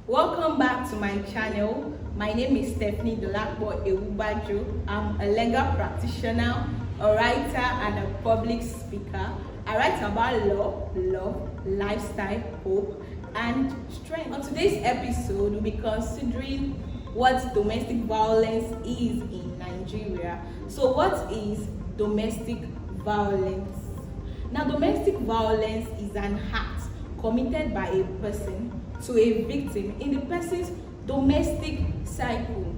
Welcome back to my channel. My name is Stephanie Dsewubajo. I'm a legal practitioner, a writer, and a public speaker. I write about law, love, lifestyle, hope, and strength. On today's episode, we'll be considering what domestic violence is in Nigeria. So, what is domestic violence? Now, domestic violence is an act committed by a person to a victim in the person's domestic cycle.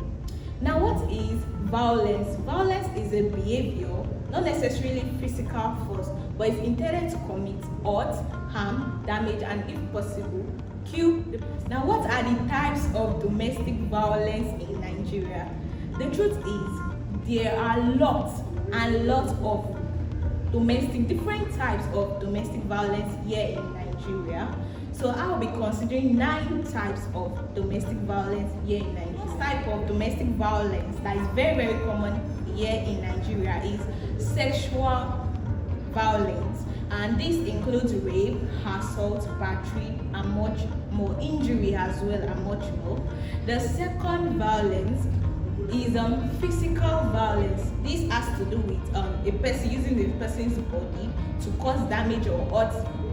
Now, what is violence? Violence is a behavior, not necessarily physical force, but it's intended to commit hurt, harm, damage, and if possible, kill the person. Now, what are the types of domestic violence in Nigeria? The truth is, there are lots and lots of different types of domestic violence here in Nigeria. So I will be considering 9 types of domestic violence here in Nigeria. This type of domestic violence that is very common here in Nigeria is sexual violence, and this includes rape, assault, battery, and much more, injury as well, and much more. The second violence is physical violence. This has to do with a person using the person's body to cause damage or hurt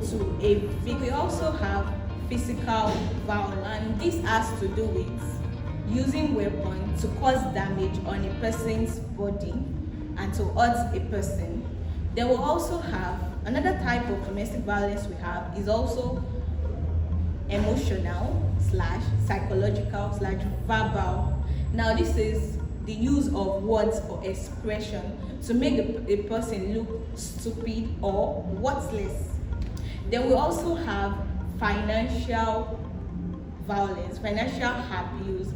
to a victim. We also have physical violence, and this has to do with using weapons to cause damage on a person's body and to hurt a person. Then we'll also have another type of domestic violence we have is also emotional / psychological / verbal. Now, this is the use of words or expression to make a person look stupid or worthless. Then we also have financial violence, financial abuse.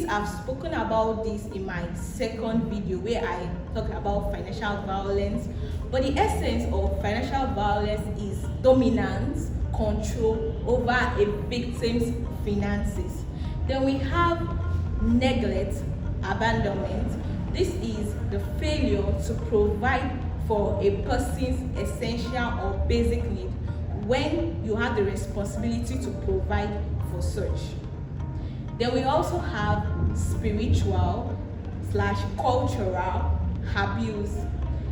I've spoken about this in my second video where I talk about financial violence. But the essence of financial violence is dominance, control over a victim's finances. Then we have neglect, abandonment. This is the failure to provide for a person's essential or basic need when you have the responsibility to provide for such. Then we also have spiritual / cultural abuse.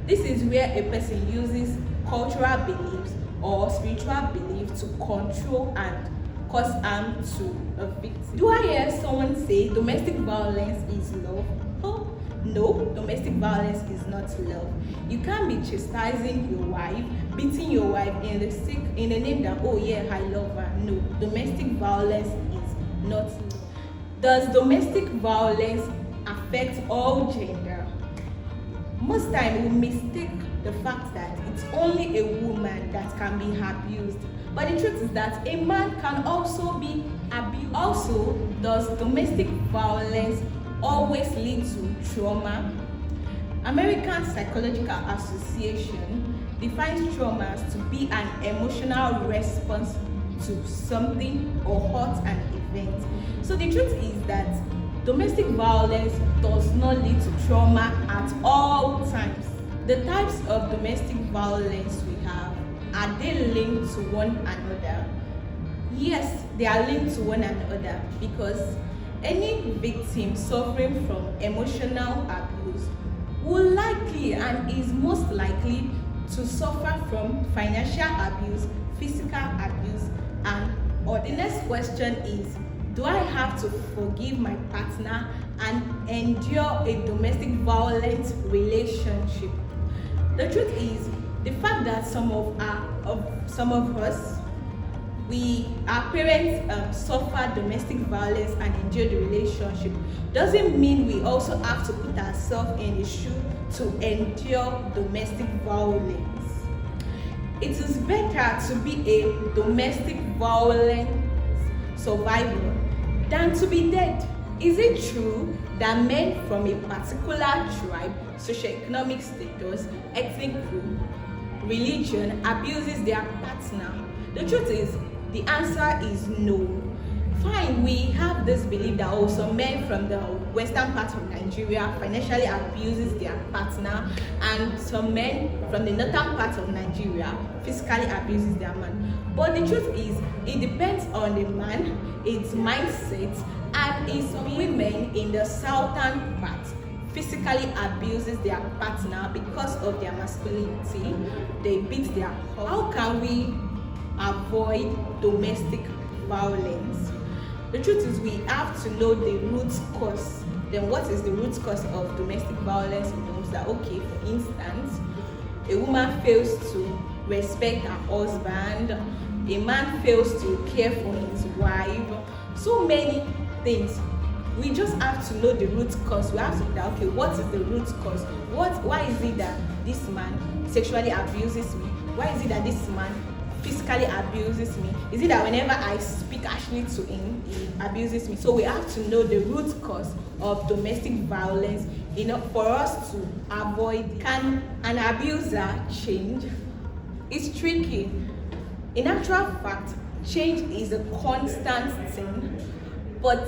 This is where a person uses cultural beliefs or spiritual beliefs to control and cause harm to a victim. Do I hear someone say domestic violence is love? Oh, no, domestic violence is not love. You can't be chastising your wife, beating your wife in the name that, oh yeah, I love her. No, domestic violence is not love. Does domestic violence affect all gender? Most time we mistake the fact that it's only a woman that can be abused. But the truth is that a man can also be abused. Also, does domestic violence always lead to trauma? American Psychological Association defines trauma as to be an emotional response to something or hurt an event. So the truth is that domestic violence does not lead to trauma at all times. The types of domestic violence we have, are they linked to one another? Yes, they are linked to one another because any victim suffering from emotional abuse will likely and is most likely to suffer from financial abuse, physical abuse, and or the next question is, do I have to forgive my partner and endure a domestic violence relationship? The truth is, the fact that some of us, our parents suffer domestic violence and endure the relationship doesn't mean we also have to put ourselves in the shoe to endure domestic violence. It is better to be a domestic violence survivor than to be dead. Is it true that men from a particular tribe, socioeconomic status, ethnic group, religion abuses their partner? The truth is, the answer is no. Fine, we have this belief that some men from the western part of Nigeria financially abuses their partner, and some men from the northern part of Nigeria physically abuses their man. But the truth is, it depends on the man, its mindset, and it's women in the southern part physically abuses their partner because of their masculinity. They beat their husband. How can we avoid domestic violence? The truth is, we have to know the root cause. Then what is the root cause of domestic violence in homes? That, okay, for instance, a woman fails to respect her husband, a man fails to care for his wife, so many things. We just have to know the root cause. We have to know, okay, what is the root cause? Why is it that this man sexually abuses me? Why is it that this man physically abuses me? Is it that whenever I speak harshly to him, he abuses me? So we have to know the root cause of domestic violence, for us to avoid. Can an abuser change? It's tricky. In actual fact, change is a constant thing, but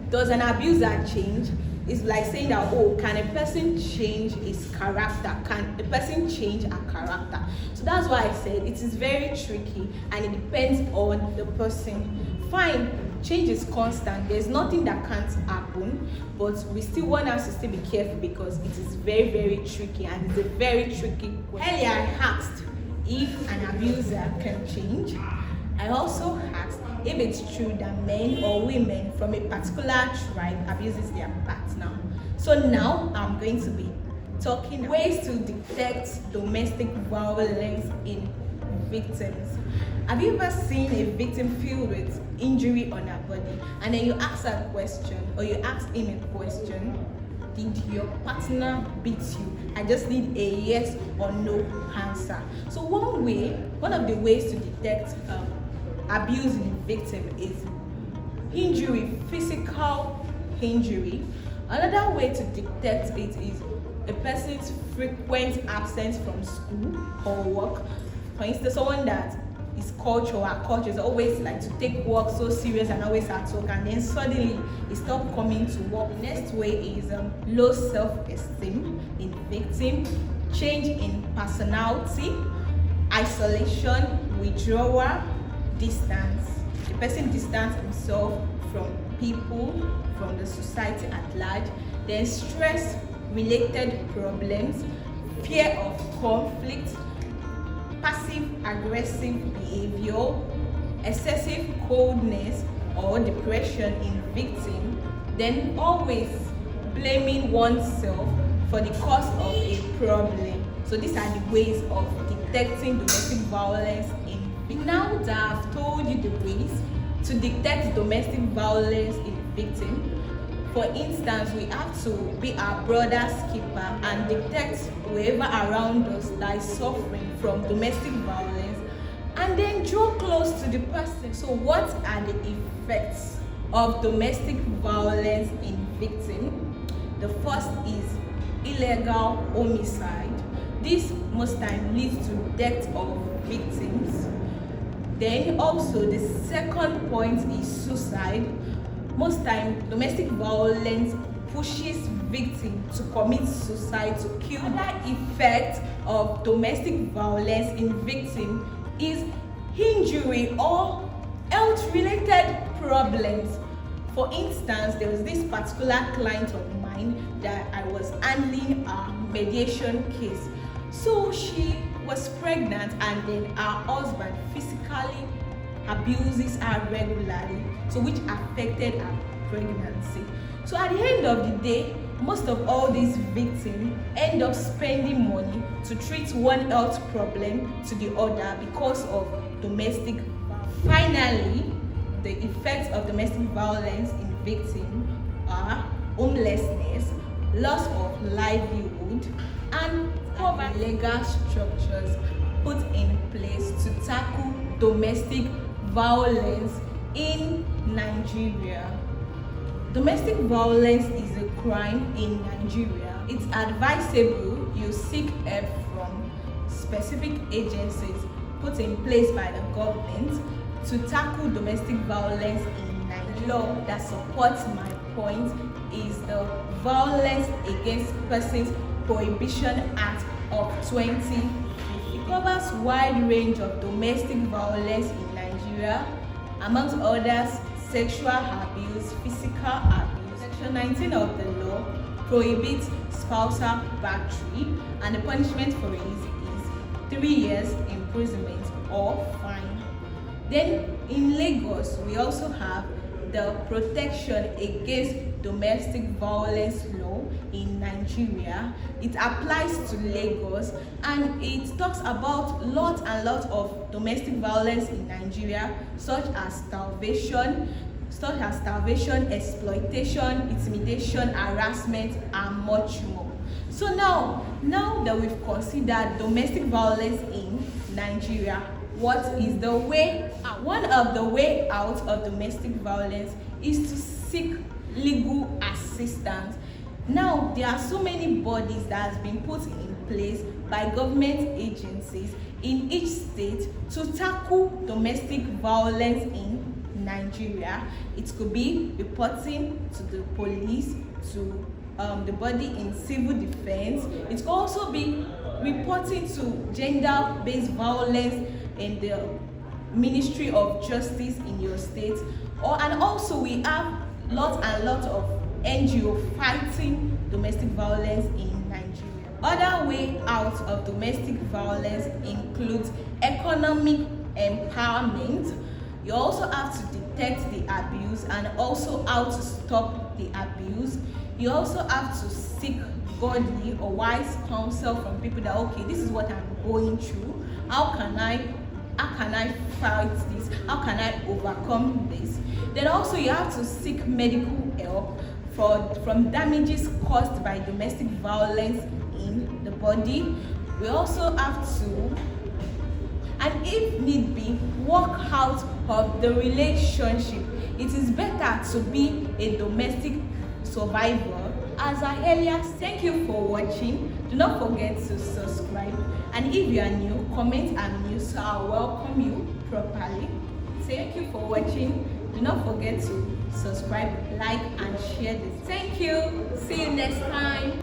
does an abuser change? It's like saying that, can a person change his character? Can a person change her character? So that's why I said it is very tricky, and it depends on the person. Fine, change is constant. There's nothing that can't happen, but we still want us to still be careful because it is very, very tricky, and it's a very tricky question. Earlier I asked if an abuser can change. I also asked if it's true that men or women from a particular tribe abuses their partner. So now I'm going to be talking ways to detect domestic violence in victims. Have you ever seen a victim filled with injury on her body, and then you ask her a question, or you ask him a question? Did your partner beat you? I just need a yes or no answer. So one of the ways to detect abuse in a victim is injury, physical injury. Another way to detect it is a person's frequent absence from school or work. For instance, someone that is culture is always like to take work so serious and always at work, and then suddenly he stopped coming to work. Next way is low self-esteem in victim, change in personality, isolation, withdrawal, distance. The person distance himself from people, from the society at large. Then stress related problems, fear of conflict, passive aggressive behavior, excessive coldness or depression in victim. Then always blaming oneself for the cause of a problem. So these are the ways of detecting domestic violence in victim. Now that I've told you the ways to detect domestic violence in victim, for instance, we have to be our brother's keeper and detect whoever around us that is suffering from domestic violence, and then draw close to the person. So what are the effects of domestic violence in victim? The first is illegal homicide. This most time leads to death of victims. Then also the second point is suicide. Most time domestic violence pushes victim to commit suicide, to kill. Another effect of domestic violence in victim is injury or health related problems. For instance, there was this particular client of mine that I was handling a mediation case. So she was pregnant, and then her husband physically abuses her regularly, so which affected her pregnancy. So at the end of the day, most of all these victims end up spending money to treat one health problem to the other because of domestic violence. Finally, the effects of domestic violence in victims are homelessness, loss of livelihood, and legal structures put in place to tackle domestic violence in Nigeria. Domestic violence is a crime in Nigeria. It's advisable you seek help from specific agencies put in place by the government to tackle domestic violence in Nigeria. law that supports my point is the Violence Against Persons Prohibition Act of 2050. It covers a wide range of domestic violence in Nigeria, amongst others, sexual abuse, physical abuse. Section 19 of the law prohibits spousal battery, and the punishment for it is 3 years imprisonment or fine. Then in Lagos, we also have the Protection Against Domestic Violence law in Nigeria. It applies to Lagos, and it talks about lots and lots of domestic violence in Nigeria, such as starvation, exploitation, intimidation, harassment, and much more. So now that we've considered domestic violence in Nigeria, what is the way out? One of the way out of domestic violence is to seek legal assistance. Now, there are so many bodies that has been put in place by government agencies in each state to tackle domestic violence in Nigeria. It could be reporting to the police, to the body in civil defense. It could also be reporting to gender-based violence in the Ministry of Justice in your state. And also we have lots and lots of NGO fighting domestic violence in Nigeria. Other way out of domestic violence includes economic empowerment. You also have to detect the abuse and also how to stop the abuse. You also have to seek godly or wise counsel from people that, okay, this is what I'm going through. How can I fight this? How can I overcome this? Then also you have to seek medical help from damages caused by domestic violence in the body. We also have to, and if need be, work out of the relationship. It is better to be a domestic survivor. As I earlier, thank you for watching. Do not forget to subscribe, and if you are new, comment I'm new, so I'll welcome you properly. Thank you for watching. Do not forget to subscribe, like, and share this. Thank you. See you next time.